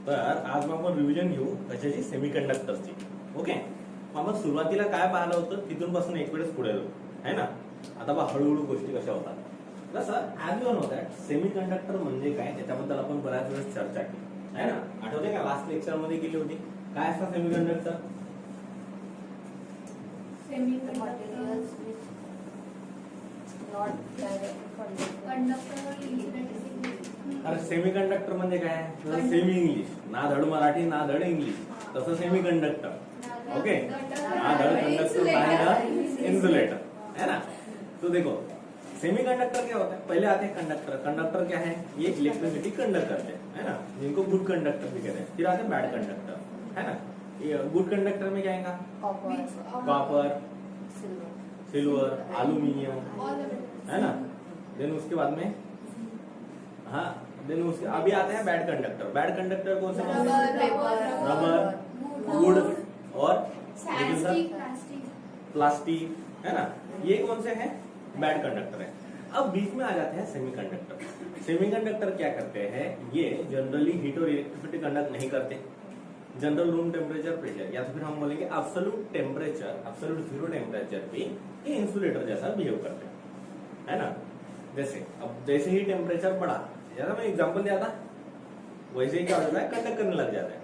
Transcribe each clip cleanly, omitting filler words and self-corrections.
तर आज मग आपण रिव्हिजन घेऊ कशाची, सेमीकंडक्टरची. ओके, मग आपण सुरुवातीला काय पाहिलं होतं तिथून पासून एक वेळेस पुढे जाऊ, है ना. आता बा हळूहळू गोष्टी कशा होतात. जसं as you know that semiconductor म्हणजे काय, त्याच्याबद्दल आपण बऱ्याच वेळेस चर्चा केली आहे ना. आठवते का लास्ट लेक्चर मध्ये केली होती. काय असतं सेमीकंडक्टर? अरे सेमीकंडक्टर म्हणजे काय, सेमी इंग्लिश, ना धड मराठी ना धड इंग्लिश, तसं सेमीकंडक्टर. ओके, ना धड कंडक्टर ना इंसुलेटर, है ना. तो देखो सेमीकंडक्टर क्या होता है, पहले आते हैं कंडक्टर. कंडक्टर क्या है, ये इलेक्ट्रिसिटी कंडक्ट करते हैं, है ना, जिनको गुड कंडक्टर भी कहते हैं. फिर आते हैं बैड कंडक्टर, है ना. गुड कंडक्टर में क्या आएगा, कॉपर, सिल्वर, एल्यूमिनियम, है ना. देन उसके बाद में हाँ, देन उसके अभी आते हैं बैड कंडक्टर. बैड कंडक्टर कौन से, रबर, वुड और प्लास्टिक, है ना. ये कौन से हैं, बैड कंडक्टर है. अब बीच में आ जाते हैं सेमीकंडक्टर. सेमीकंडक्टर क्या करते हैं, ये जनरली हीट और इलेक्ट्रिसिटी कंडक्ट नहीं करते. जनरल रूम टेम्परेचर, प्रेशर, या तो फिर हम बोलेंगे absolute temperature, absolute zero temperature पे ये इंसुलेटर जैसा बिहेव करते हैं, है ना. जैसे अब जैसे ही टेम्परेचर बढ़ा, जैसा मैं एग्जांपल दिया था, वैसे ही क्या हो जाता है, कंडक्ट करने लग जाता है.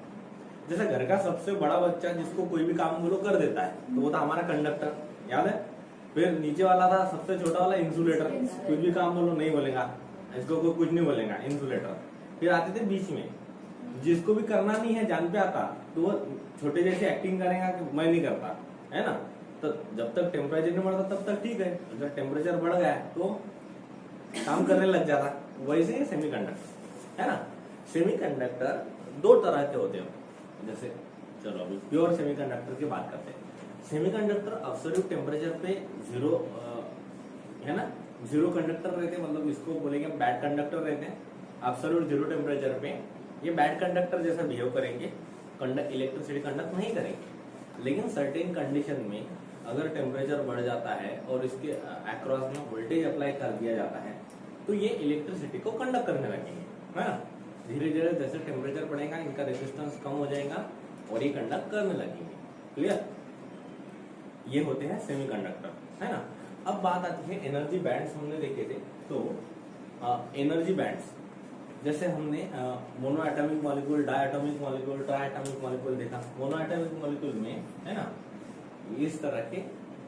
जैसे घर का सबसे बड़ा बच्चा जिसको कोई भी काम बोलो कर देता है, तो वो था हमारा कंडक्टर, याद है. फिर नीचे वाला था सबसे छोटा वाला इंसुलेटर, कोई भी काम बोलो नहीं बोलेगा, इसको कोई कुछ नहीं बोलेगा, इंसुलेटर. फिर आते थे बीच में, जिसको भी करना नहीं है, जान पे आता, तो वो छोटे जैसे एक्टिंग करेगा कि मैं नहीं करता, है ना. तो जब तक टेम्परेचर नहीं बढ़ता तब तक ठीक है, जब टेम्परेचर बढ़ गया तो काम करने लग जाता. वैसे ही सेमीकंडक्टर, है ना. सेमीकंडक्टर दो तरह के होते हैं. जैसे चलो अभी प्योर सेमीकंडक्टर की बात करते हैं. सेमीकंडक्टर एब्सोल्यूट टेम्परेचर पे जीरो, है ना, जीरो कंडक्टर रहते हैं, मतलब इसको बोलेंगे बैड कंडक्टर रहते हैं. एब्सोल्यूट जीरो टेम्परेचर पे ये बैड कंडक्टर जैसा बिहेव करेंगे, इलेक्ट्रिसिटी कंडक्ट नहीं करेंगे. लेकिन सर्टेन कंडीशन में अगर टेम्परेचर बढ़ जाता है और इसके अक्रॉस में वोल्टेज अप्लाई कर दिया जाता है, तो ये इलेक्ट्रिसिटी को कंडक्ट करने लगेंगे, है ना. धीरे धीरे जैसे टेम्परेचर बढ़ेगा, इनका रेजिस्टेंस कम हो जाएगा और ये कंडक्ट करने लगेंगे. क्लियर. ये होते हैं सेमीकंडक्टर, है ना. अब बात आती है एनर्जी बैंड्स. हमने देखे थे, तो एनर्जी बैंड्स जैसे हमने monoatomic molecule, diatomic molecule, triatomic molecule देखा. मोनो एटॉमिक मॉलिक्यूल में, है ना, इस तरह के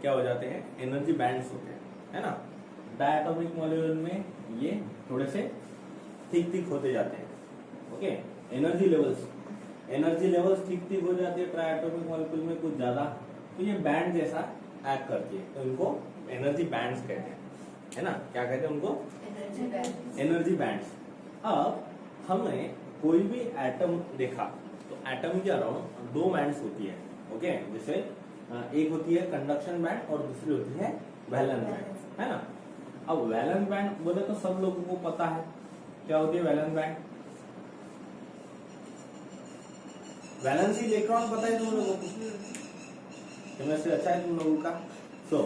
क्या हो जाते हैं, एनर्जी बैंड्स होते हैं, है ना. डाई एटॉमिक मॉलिक्यूल में ये थोड़े से ठीक ठीक होते जाते हैं. ओके, एनर्जी लेवल्स ठीक ठीक हो जाती है. ट्राई एटॉमिक मॉलिक्यूल में कुछ ज्यादा, तो ये बैंड जैसा एक्ट करती है, तो इनको एनर्जी बैंड्स कहते हैं, है ना. क्या कहते हैं उनको, एनर्जी बैंड्स. अब हमने कोई भी एटम देखा, तो एटम के अराउंड दो बैंड्स होती है. ओके, जैसे एक होती है कंडक्शन बैंड और दूसरी होती है वैलेंस बैंड, है ना. अब वैलेंस बैंड बोले तो सब लोगों को पता है क्या होती है वैलेंस बैंड. वैलेंस इलेक्ट्रॉन पता है तुम लोगों को, केमिस्ट्री अच्छा है तुम लोगों का. सो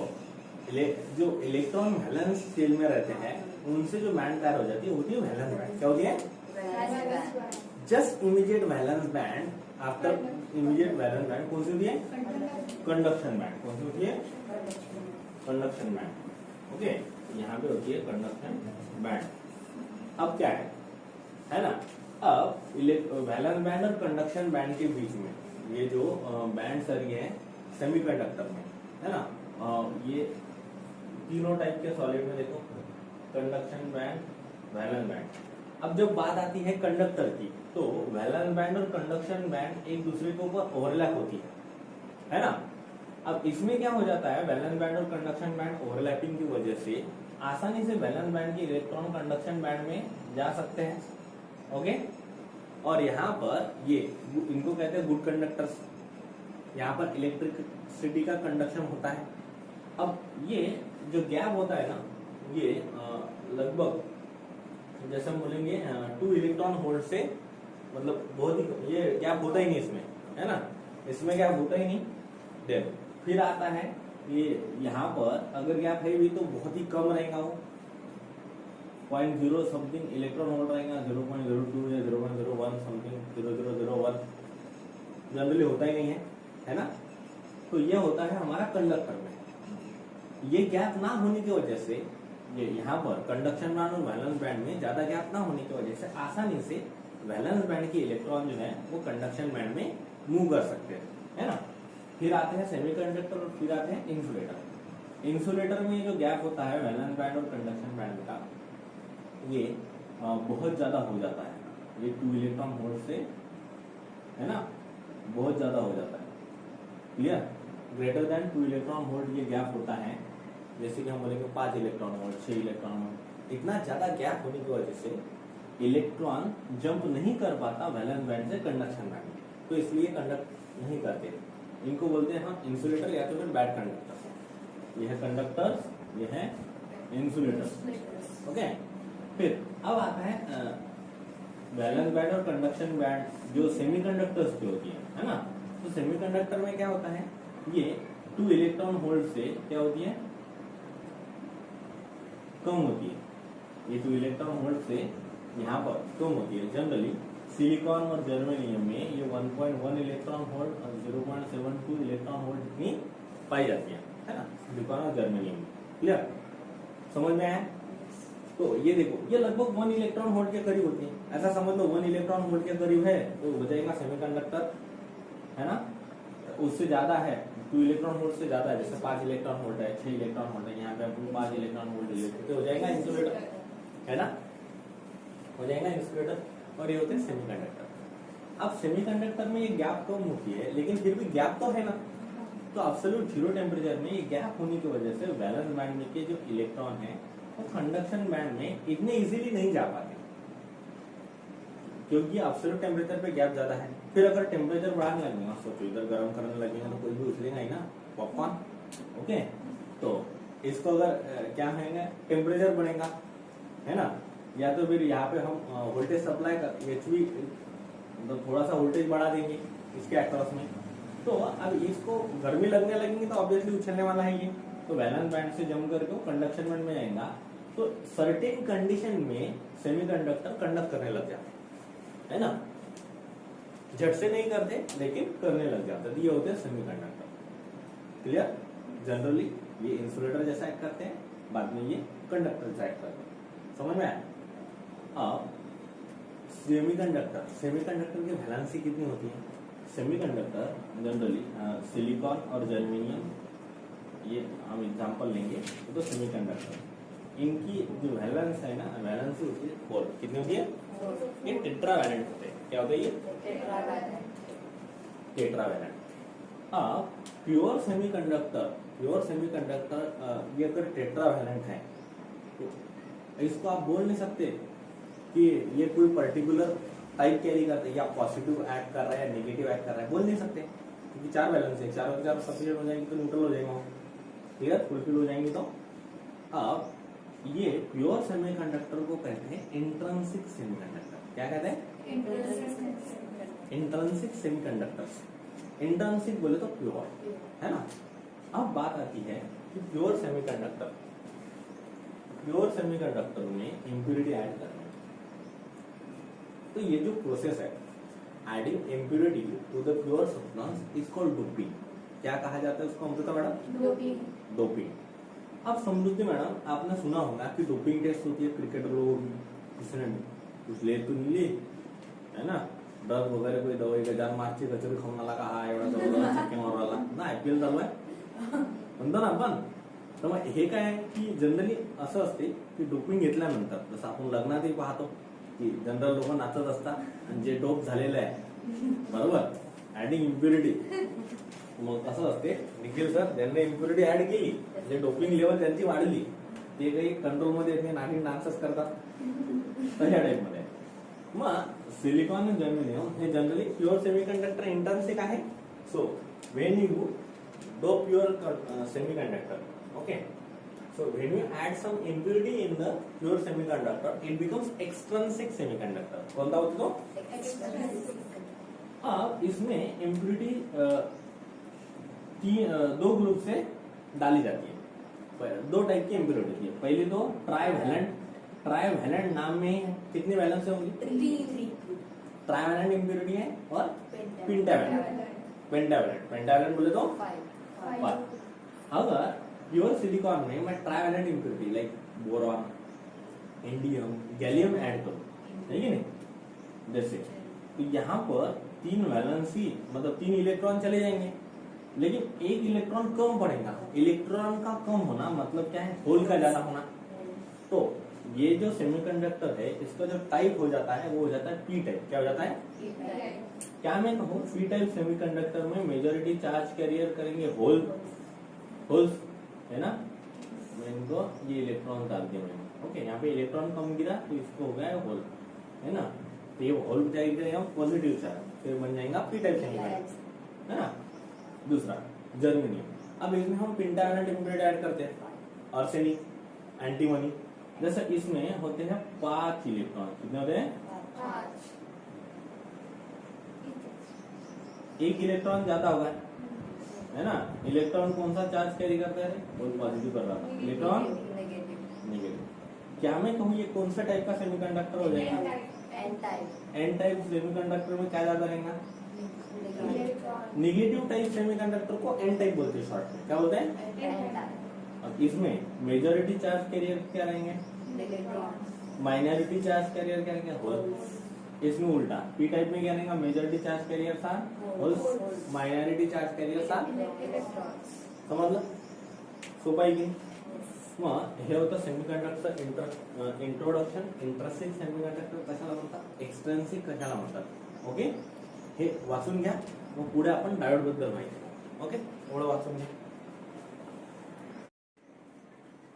जो इलेक्ट्रॉन वैलेंस शेल में रहते हैं, उनसे जो बैंड तैयार हो जाती है होती है वैलेंस बैंड. क्या होती है, just immediate valence band. After immediate valence band कौन सी होती है, कंडक्शन बैंड. कौन सी होती है, कंडक्शन बैंड. ओके, यहाँ पे होती है कंडक्शन बैंड. अब क्या है ना. अब वैलेंस बैंड और कंडक्शन बैंड के बीच में ये जो बैंड सर ये है सेमीकंडक्टर में, है ना. ये तीनों टाइप के सॉलिड में देखो, कंडक्शन बैंड, वैलेंस बैंड. अब जब बात आती है कंडक्टर की, तो वैलेंस बैंड और कंडक्शन बैंड एक दूसरे के ऊपर ओवरलैप होती है ना. अब इसमें क्या हो जाता है, वैलेंस बैंड और कंडक्शन बैंड ओवरलैपिंग की वजह से आसानी से वैलेंस बैंड के इलेक्ट्रॉन कंडक्शन बैंड में जा सकते हैं. ओके, और यहाँ पर ये इनको कहते हैं गुड कंडक्टर्स. यहाँ पर इलेक्ट्रिसिटी का कंडक्शन होता है. अब ये जो गैप होता है ना, ये लगभग जैसे हम बोलेंगे 2 इलेक्ट्रॉन वोल्ट से, मतलब बहुत ही ये गैप होता ही नहीं इसमें, है ना. इसमें गैप होता ही नहीं. देन फिर आता है ये यहाँ पर अगर गैप है भी तो बहुत ही कम रहेगा, वो 0.0 समथिंग इलेक्ट्रॉन वोल्ट रहेगा, 0.02 या 0.01 समथिंग 000 जनरली होता ही नहीं है ना। तो ये होता है हमारा कंडक्टर में। ये गैप ना होने की वजह से ये यहाँ पर कंडक्शन बैंड और वैलेंस बैंड में ज्यादा गैप ना होने की वजह से आसानी से वैलेंस बैंड के इलेक्ट्रॉन जो है वो कंडक्शन बैंड में मूव कर सकते हैं, है ना। फिर आते हैं सेमीकंडक्टर और फिर आते हैं इंसुलेटर। इंसुलेटर में जो गैप होता है वैलेंस बैंड और कंडक्शन बैंड का, ये बहुत ज्यादा हो जाता है। ये 2 इलेक्ट्रॉन होल्ड से, है ना, बहुत ज्यादा हो जाता है। Clear? Greater than 2 electron hold ये गैप होता है। जैसे कि हम बोलेंगे 5 इलेक्ट्रॉन होल्ड, 6 इलेक्ट्रॉन होल्ड। इतना ज्यादा गैप होने की वजह से इलेक्ट्रॉन जंप नहीं कर पाता वैलेंस बैंड से कंडक्शन बैंड में, तो इसलिए कंडक्ट नहीं करते। इनको बोलते हैं हम इंसुलेटर या तो फिर बैड कंडक्टर। ये है कंडक्टर्स, ये है इंसुलेटर्स। ओके, फिर अब आता है वैलेंस बैंड और कंडक्शन बैंड जो सेमीकंडक्टर्स की होती है ना। तो सेमीकंडक्टर में क्या होता है, ये 2 इलेक्ट्रॉन होल्ड से क्या होती है, कम होती है। ये 2 इलेक्ट्रॉन होल्ड से यहाँ पर कम होती है। जनरली सिलिकॉन और जर्मेनियम में ये 1.1 इलेक्ट्रॉन होल्ड और 0.72 इलेक्ट्रॉन होल्ड इतनी पाई जाती है ना, सिलिकॉन और जर्मेनियम में। क्लियर? समझ में आया? तो ये देखो, ये लगभग 1 इलेक्ट्रॉन होल्ड के करीब होती है। ऐसा समझ लो 1 इलेक्ट्रॉन होल्ड के करीब है तो हो जाएगा सेमीकंडक्टर, है ना। उससे ज्यादा है, 2 इलेक्ट्रॉन होल्ड से ज्यादा है, जैसे 5 इलेक्ट्रॉन होल्ड है, 6 इलेक्ट्रॉन होल्ड है, यहाँ पे 5 इलेक्ट्रॉन होल्ड तो हो जाएगा इंसुलेटर, है ना, हो जाएगा इंसुलेटर। और ये होते हैं सेमीकंडक्टर। अब सेमीकंडक्टर में ये गैप कम होती है, लेकिन फिर भी गैप तो है ना। तो एब्सोल्यूट 0 टेम्परेचर में ये गैप होने की वजह से वैलेंस बैंड में के जो इलेक्ट्रॉन है वो कंडक्शन बैंड में इतने इजीली नहीं जा पाते, क्योंकि एब्सोल्यूट टेम्परेचर पे गैप ज्यादा है। फिर अगर टेम्परेचर बढ़ाने लगेगा, सोचो इधर गर्म करने लगेगा तो कोई भी उछलेगा ही ना, पॉपकॉर्न। ओके, तो इसको अगर क्या है, टेम्परेचर बढ़ेगा, है ना, या तो फिर यहाँ पे हम वोल्टेज सप्लाई का HV मतलब थोड़ा सा वोल्टेज बढ़ा देंगे इसके अक्रॉस में, तो अब इसको गर्मी लगने लगेगी तो ऑब्वियसली उछलने वाला है ये। तो वैलेंस बैंड से जम करके कंडक्शन बैंड में जाएगा, तो सर्टेन कंडीशन में सेमीकंडक्टर कंडक्ट करने लग जाते है ना। झट से नहीं करते लेकिन करने लग जाते, तो ये होते हैं सेमीकंडक्टर। क्लियर? जनरली ये इंसुलेटर जैसा एक्ट करते हैं, बाद में ये कंडक्टर जैसा एक्ट करते हैं। समझ में आया? अब सेमीकंडक्टर की वैलेंसी कितनी होती है? सेमीकंडक्टर जनरली सिलिकॉन और जर्मेनियम, ये हम एग्जांपल लेंगे तो सेमीकंडक्टर, इनकी जो वैलेंस है ना, वैलेंसी होती है 4। कितनी होती है? ये टेट्रावैलेंट होते हैं। क्या होते हैं ये? टेट्रावैलेंट। अब प्योर सेमीकंडक्टर ये अगर टेट्रावैलेंट है तो इसको आप बोल नहीं सकते कि ये कोई पर्टिकुलर टाइप कैरी करते हैं, या पॉजिटिव एक्ट कर रहा है या नेगेटिव एक्ट कर रहा है, बोल नहीं सकते, क्योंकि 4 वैलेंस है, चारों के चारों सफिशिएंट हो जाएंगे तो न्यूट्रल हो जाएगा, क्लियर, फुलफिल हो जाएंगे। तो अब ये प्योर सेमीकंडक्टर को कहते हैं इंट्रिंसिक सेमीकंडक्टर। क्या कहते हैं? Intrinsic semiconductors. इंट्रिंसिक बोले तो प्योर, है ना। अब बात आती है कि प्योर सेमीकंडक्टर में इम्प्यूरिटी ऐड करना। तो ये जो प्रोसेस है, adding impurity to the pure substance is called doping. क्या कहा जाता है उसको अमृता मैडम? डोपिंग। अब समृद्धि मैडम, आपने सुना होगा कि डोपिंग टेस्ट होती है क्रिकेटर लोगों की, किसी ने कुछ ले तो नहीं ली, है ना, ड्रग वगैरे कोई दवाई गजार मारची कचोरी खाऊन आला का हा एवढा जवळ चक्के मारवाला ना, IPL चालू आहे म्हणतो ना आपण। तर मग हे काय आहे की जनरली असं असते की डोपिंग घेतल्यानंतर, जसं आपण लग्नातही पाहतो की जनरल लोक नाचत असतात आणि जे डोप झालेलं आहे, बरोबर, ऍडिंग इम्प्युरिटी, मग कसं असते, निखिल सर ज्यांनी इम्प्युरिटी ऍड केली, जे डोपिंग लेवल त्यांची वाढली, ते काही कंट्रोल मध्ये येत नाही, डान्सच करतात, तशा टाइप मध्ये। मग सिलिकॉन आणि जर्मेनियम हे जनरली प्युअर सेमीकंडक्टर इंट्रिंसिक आहे। So when you dope your semiconductor, okay, so when you add some impurity in the pure semiconductor, it becomes extrinsic semiconductor। कौन सा होता है? extrinsic। अब इसमें impurity 2 ग्रुप से डाली जाती है। 2 टाइप की impurity होती है। पहले तो ट्राइवैलेंट नाम में कितनी वैलेंस होंगी? ट्राइवेलेंट इम्प्योरिटी है और पेंटावेलेंट। पेंटावेलेंट बोले तो 5। अगर प्योर सिलिकॉन में मैं trivalent impurity like boron, indium, gallium add करूं, है कि नहीं, जैसे तो यहाँ पर 3 वैलेंसी मतलब 3 इलेक्ट्रॉन चले जाएंगे, लेकिन 1 इलेक्ट्रॉन कम पड़ेगा। इलेक्ट्रॉन का कम होना मतलब क्या है, होल का ज्यादा होना। तो ये जो सेमीकंडक्टर है इसका जो टाइप हो जाता है वो हो जाता है पी टाइप। क्या हो जाता है? क्या मैं कहूँ, पी टाइप सेमीकंडक्टर में मेजॉरिटी चार्ज कैरियर करेंगे होल्स, है ना। मैं इनको ये इलेक्ट्रॉन डाल दिया मैंने, ओके। यहाँ पे इलेक्ट्रॉन कम गिरा तो इसको हो गया होल, है ना। तो ये होल जाएगा पॉजिटिव चार्ज, फिर बन जाएगा पी टाइप सेमीकंडक्टर, है ना। दूसरा जर्मेनियम। अब इसमें हम पेंटावेलेंट इम्प्योरिटी ऐड करते हैं, आर्सेनिक, एंटीमनी। जैसे इसमें होते हैं 5 इलेक्ट्रॉन। कितने होते हैं? 5। 1 इलेक्ट्रॉन ज्यादा होगा, है ना। इलेक्ट्रॉन कौन सा चार्ज कैरी करता है? वो पॉजिटिव कर रहा था, इलेक्ट्रॉन नेगेटिव। क्या मैं कहूँ ये कौन सा टाइप का सेमीकंडक्टर हो जाएगा? एन टाइप सेमीकंडक्टर में क्या ज्यादा रहेगा? नेगेटिव टाइप सेमीकंडक्टर को एन टाइप बोलते हैं, शॉर्ट में क्या बोलते हैं? अब इसमें मेजॉरिटी चार्ज कैरियर क्या रहेंगे? माइनॉरिटी चार्ज कैरियर क्या रहेंगे? होल। इसमें उल्टा, पी टाइप में क्या रहेगा? मेजॉरिटी चार्ज कैरियर था होल्स, माइनॉरिटी चार्ज कैरियर था समझलं? सोपं आहे की? मग हे होतं सेमीकंडक्टर इंट्रोडक्शन. इंट्रिन्सिक सेमीकंडक्टर कशाला म्हणतात, एक्सट्रिन्सिक कशाला म्हणतात, ओके. हे वाचून घ्या, मग पुढे आपण डायोड बद्दल माहिती, ओके. एवढं वाचून घ्या.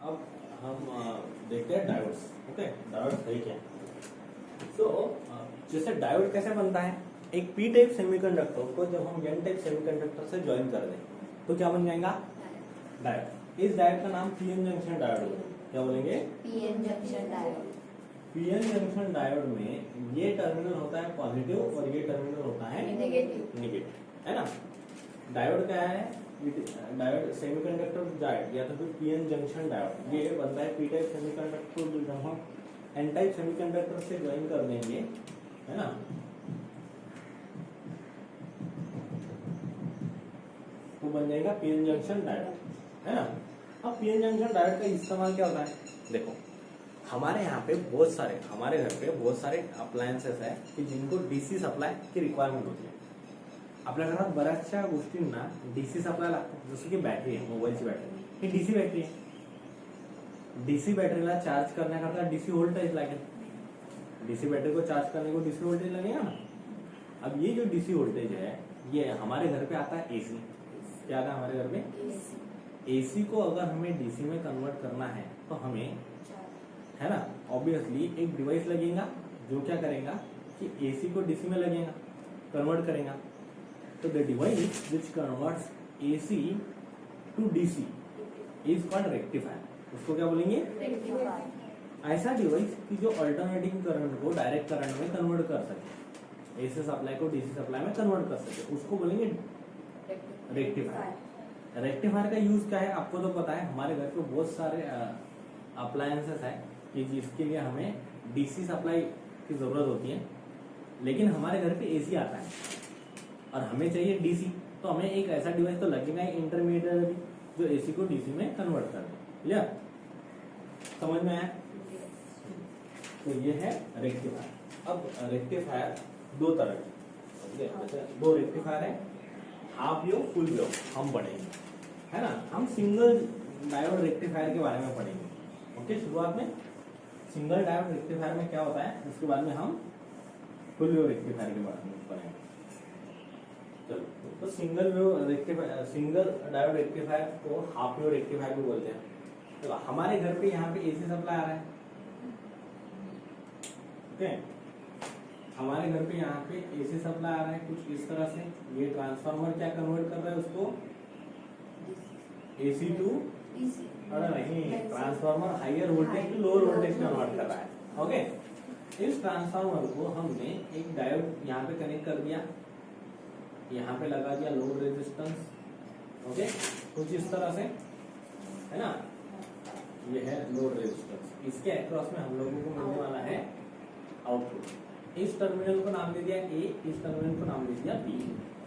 अब हम देखते हैं डायोड्स, ओके. डायोड्स है क्या? जैसे डायोड कैसे बनता है, एक पी टाइप सेमीकंडक्टर को जब हम एन टाइप सेमीकंडक्टर से ज्वाइन कर दें तो क्या बन जाएगा? डायोड. इस डायोड का नाम पीएन जंक्शन डायोड है. क्या बोलेंगे? PN junction diode. PN junction diode में ये टर्मिनल होता है पॉजिटिव और ये टर्मिनल होता है नेगेटिव, है ना. डायोड क्या है? डायोड सेमीकंडक्टर डायोड या तो फिर पीएन जंक्शन डायोड, ये बनता है पी टाइप सेमीकंडक्टर को जब हम एन टाइप सेमीकंडक्टर से ज्वाइन कर देंगे, है ना. तो बन जाएगा पीएन जंक्शन डायोड, है ना. अब पीएन जंक्शन डायोड का इस्तेमाल क्या होता है? देखो, हमारे यहाँ पे बहुत सारे, हमारे घर पे बहुत सारे अप्लायन्सेस है की जिनको डीसी सप्लाय की रिक्वायरमेंट होती है. आपल्या घरात बऱ्याचशा गोष्टींना डीसी सप्लाय लागतो. जसं की बॅटरी आहे, मोबाईलची बॅटरी, ही डीसी बॅटरी आहे. डीसी बैटरीला चार्ज करण्याकरता डीसी वोल्टेज लागेल. डीसी बैटरी को चार्ज करने को डीसी वोल्टेज लगेगा ना. अब ये जो डीसी वोल्टेज है ये हमारे घर पे आता है एसी. क्या आता है हमारे घर पे? एसी को अगर हमें डीसी में कन्वर्ट करना है तो हमें, है ना, ऑब्वियसली एक डिवाइस लगेगा जो क्या करेगा कि एसी को डीसी में लगेगा, कन्वर्ट करेगा. तो the device which converts AC to DC is called rectifier. उसको क्या बोलेंगे? रेक्टिफायर. ऐसा डिवाइस कि जो अल्टरनेटिंग करंट को डायरेक्ट करंट में कन्वर्ट कर सके, एसी सप्लाई को डीसी सप्लाई में कन्वर्ट कर सके, उसको बोलेंगे रेक्टिफायर. रेक्टिफायर का यूज क्या है आपको तो पता है. हमारे घर पे बहुत सारे अप्लायंसेस है कि जिसके लिए हमें डीसी सप्लाई की जरूरत होती है, लेकिन हमारे घर पे एसी आता है और हमें चाहिए डीसी. तो हमें एक ऐसा डिवाइस तो लगेगा इंटरमीडिएट जो एसी को डीसी में कन्वर्ट कर दे. या समझ में आया? तो ये है रेक्टिफायर. अब रेक्टिफायर दो तरह के, दो रेक्टिफायर है, हाफ वेव, फुल वेव हम पढ़ेंगे, है ना. हम सिंगल डायोड रेक्टिफायर के बारे में पढ़ेंगे, ओके. शुरुआत में सिंगल डायोड रेक्टिफायर में क्या होता है, उसके बाद में हम फुल वेव रेक्टिफायर के बारे में पढ़ेंगे. चलो, तो single wave rectifier, single diode rectifier को हाफ वेव रेक्टिफायर भी बोलते हैं. तो हमारे घर पे यहाँ पे एसी सप्लाई आ रहा है, ओके. हमारे घर पे यहाँ पे एसी सप्लाई आ रहा है कुछ इस तरह से. ये ट्रांसफार्मर क्या कन्वर्ट कर रहा है उसको एसी टू डीसी. नहीं, transformer higher voltage to lower voltage convert कर रहा है, ओके. इस ट्रांसफार्मर को हमने एक डायोड यहाँ पे कनेक्ट कर दिया, यहाँ पे लगा दिया लोड रेजिस्टेंस, ओके, कुछ इस तरह से, है ना. ये है लोड रेजिस्टेंस. इसके अक्रॉस में हम लोगों को मिलने वाला है आउटपुट, इस टर्मिनल को नाम दे दिया ए, इस टर्मिनल को नाम दे दिया बी,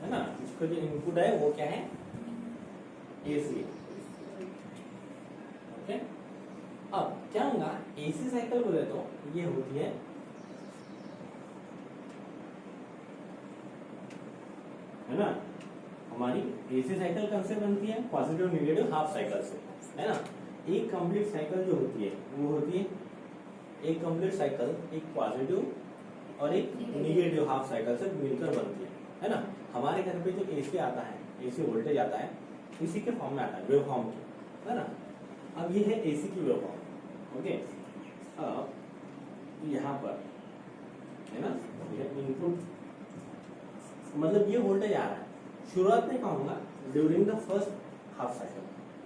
है ना। इसका जो इनपुट है वो क्या है, एसी। ओके, अब क्या होगा, एसी साइकिल बोले तो ये होती है ना, हमारी एसी साइकिल कौन से बनती है, पॉजिटिव नेगेटिव हाफ साइकिल से, है ना। एक कंप्लीट साइकिल जो होती है वो होती है, एक कंप्लीट साइकिल एक पॉजिटिव और एक नेगेटिव हाफ साइकिल से मिलकर बनती है ना। हमारे घर पे जो एसी आता है, एसी वोल्टेज आता है, इसी के फॉर्म में आता है, वेव फॉर्म के, है ना। अब ये है एसी की वेव फॉर्म। ओके, अब यहाँ पर है ना, इनपुट मतलब ये वोल्टेज आ रहा है, शुरुआत में कहूंगा during the first half cycle.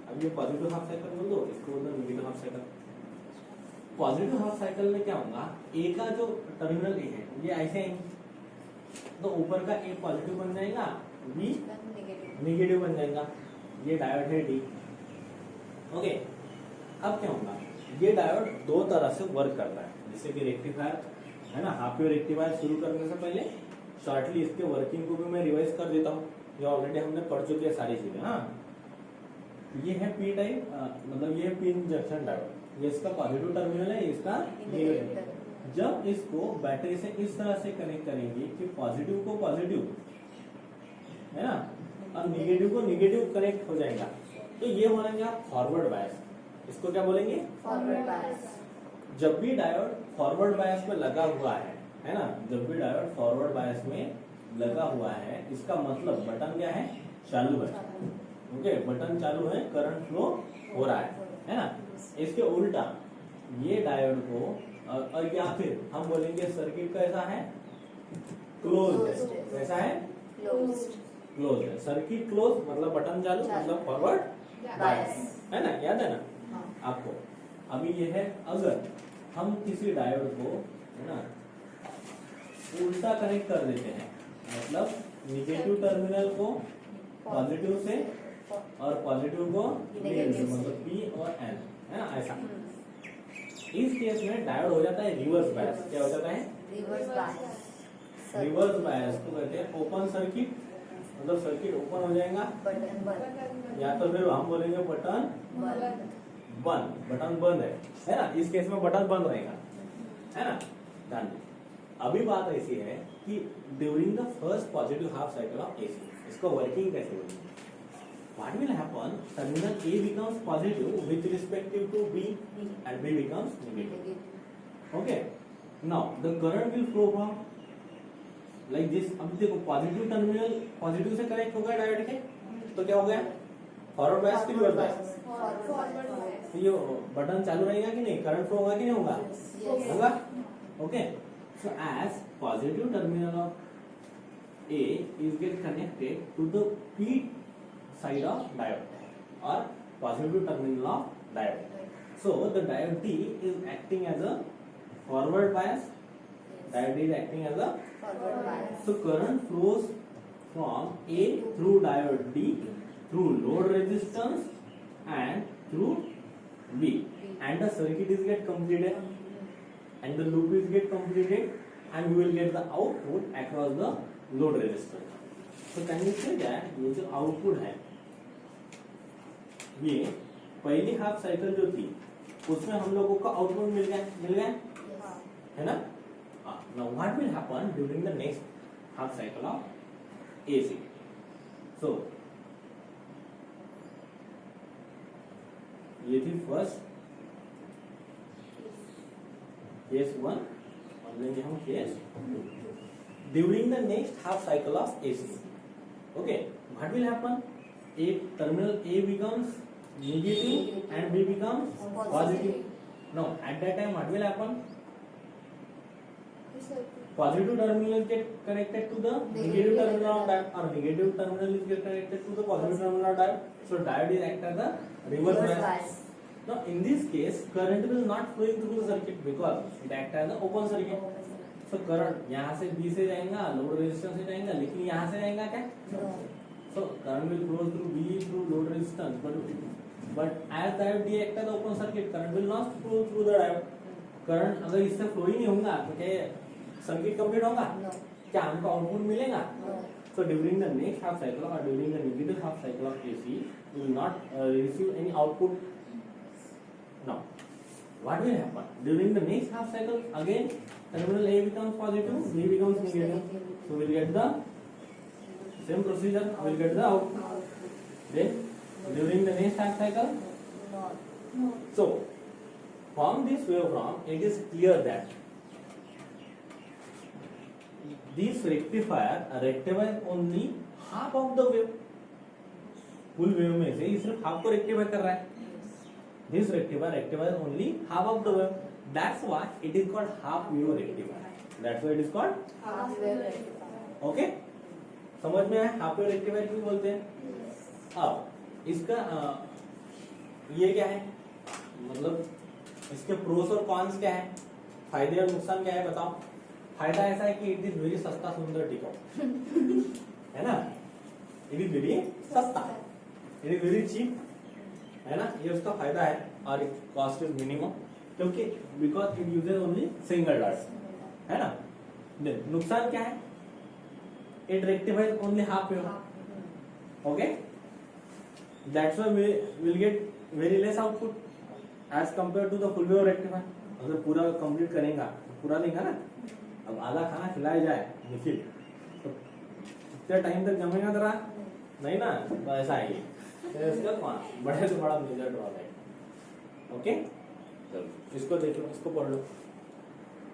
अब ये पॉजिटिव हाफ साइकिल बोल दो, इसको बोल दो negative half cycle. Positive half cycle में क्या होगा, ए का जो टर्मिनल ए है ये ऐसे है, तो ऊपर का ए पॉजिटिव बन जाएगा, बी नेगेटिव बन जाएगा। ये डायोड है डी। ओके, अब क्या होगा, ये डायोड दो तरह से वर्क करता है, जैसे कि रेक्टिफायर है ना। हाफ वेव रेक्टिफायर शुरू करने से पहले शॉर्टली इसके वर्किंग को भी मैं रिवाइज कर देता हूँ, जो ऑलरेडी हमने पढ़ चुके हैं सारी चीजें। हाँ, ये है पी टाइप, मतलब ये है पी जंक्शन डायोड, ये इसका पॉजिटिव टर्मिनल है, इसका नेगेटिव। जब इसको बैटरी से इस तरह से कनेक्ट करेंगे कि पॉजिटिव को पॉजिटिव है ना, और नेगेटिव को नेगेटिव कनेक्ट हो जाएगा, तो ये बोलेंगे आप फॉरवर्ड बायस। इसको क्या बोलेंगे, फॉरवर्ड बायस। जब भी डायोड फॉरवर्ड बायस में लगा हुआ है ना, जब भी डायोड फॉरवर्ड बायस में लगा हुआ है, इसका मतलब बटन क्या है, चालू है। ओके, बटन चालू है, करंट फ्लो हो रहा है ना। इसके उल्टा ये डायोड को और या फिर हम बोलेंगे सर्किट कैसा है, क्लोज है। कैसा है, क्लोज है। सर्किट क्लोज मतलब बटन चालू, मतलब फॉरवर्ड बायस, है ना, याद है ना आपको। अभी ये है, अगर हम किसी डायोड को है ना उल्टा कनेक्ट कर देते हैं, मतलब निगेटिव टर्मिनल को पॉजिटिव से और पॉजिटिव को नेगेटिव, मतलब पी और एन, है ना, ऐसा। इस केस में डायोड हो जाता है रिवर्स बायस। क्या हो जाता है, रिवर्स बायस। रिवर्स बायस को कहते हैं ओपन सर्किट, मतलब सर्किट ओपन हो जाएगा, बटन बंद, या तो फिर हम बोलेंगे बटन बंद, बटन बंद है ना। इस केस में बटन बंद रहेगा, है ना, ध्यान दीजिए। अभी बात ऐसी है कि during the first positive half cycle of AC, इसको वर्किंग कैसे होगी। What will happen? Terminal A becomes positive with respect to B and B becomes negative. Okay. Now the current will flow from like this. अब देखो positive terminal positive से connect होगा diode के, तो क्या हो गया, फॉरवर्ड बायस की रिवर्स बायस। तो ये बटन चालू रहेगा कि नहीं, करंट फ्लो होगा कि नहीं होगा, होगा। Okay, so as positive terminal of A is get connected to the P side of diode or positive terminal of diode. So the diode D is acting as a forward bias. Diode D is acting as a forward bias. So current flows from A through diode D through load resistance and through B, and the circuit is get completed and the loop is get completed and we will get the output across the load resistance. So can you say that ये जो output है, ये पहली half cycle जो थी उसमें हम लोगों को आउटपुट मिल गया है ना। Now what will happen during the next half cycle of AC. So ये थी फर्स्ट केस 1 और लेंगे हम case 2 during the next half cycle of AC. Okay, what will happen, एक terminal A becomes negative and B becomes positive. Now at that time what will happen, positive terminal get connected to the negative terminal of diode or negative terminal is get connected to the positive terminal of diode. So diode is act as the reverse bias. Now in this case current will not flowing through the circuit because it act as the open circuit. So current यहाँ से B से जाएगा, load resistance से जाएगा, लेकिन यहाँ से जाएगा क्या, so current will flow through B through load resistance, but as diode D act as open circuit, current will not flow through the diode. Current अगर इससे फ्लो ही नहीं होगा तो क्या सर्किट कंप्लीट होगा, No. क्या हमको आउटपुट मिलेगा? No. So during the next half cycle or during the negative half cycle of AC, we will not receive any output. No. What will happen? During the next half cycle, again terminal A becomes positive, B becomes negative. So we'll get the same procedure, we'll get the output. Then during the next half cycle, No. so from this waveform, it is clear that this rectifies only half of the wave. Full wave में से ये सिर्फ half को rectify कर रहा है. This rectifies only half of the wave. That's why it is called half wave rectifier. That's why it is called. Half wave rectifier. Okay? समझ में आया हाफ वेव रेक्टिफायर क्यों बोलते हैं? अब इसका ये क्या है, मतलब इसके प्रोस और कॉन्स क्या है, फायदे और नुकसान क्या है बताओ. फायदा ऐसा है कि इट इज वेरी सस्ता सुंदर टिकाऊ है ना, इट इज वेरी सस्ता, इट इज वेरी चीप है ना, ये उसका फायदा है. और कॉस्ट इज मिनिमम क्योंकि because it uses only single dot है ना. देन नुकसान क्या है, it rectifies only half wave. Okay, that's why we will get very less output as compare to the full wave rectifier. अगर पूरा complete करेगा पूरा देगा ना, अब आधा खाना खिलाया जाए निखिल तो कितने टाइम तक जमेगा जरा नहीं ना, तो ऐसा है ये. तो इसका बड़े से बड़ा मेजर ड्रॉबैक. ओके, चलो इसको देख लो, इसको पढ़ लो.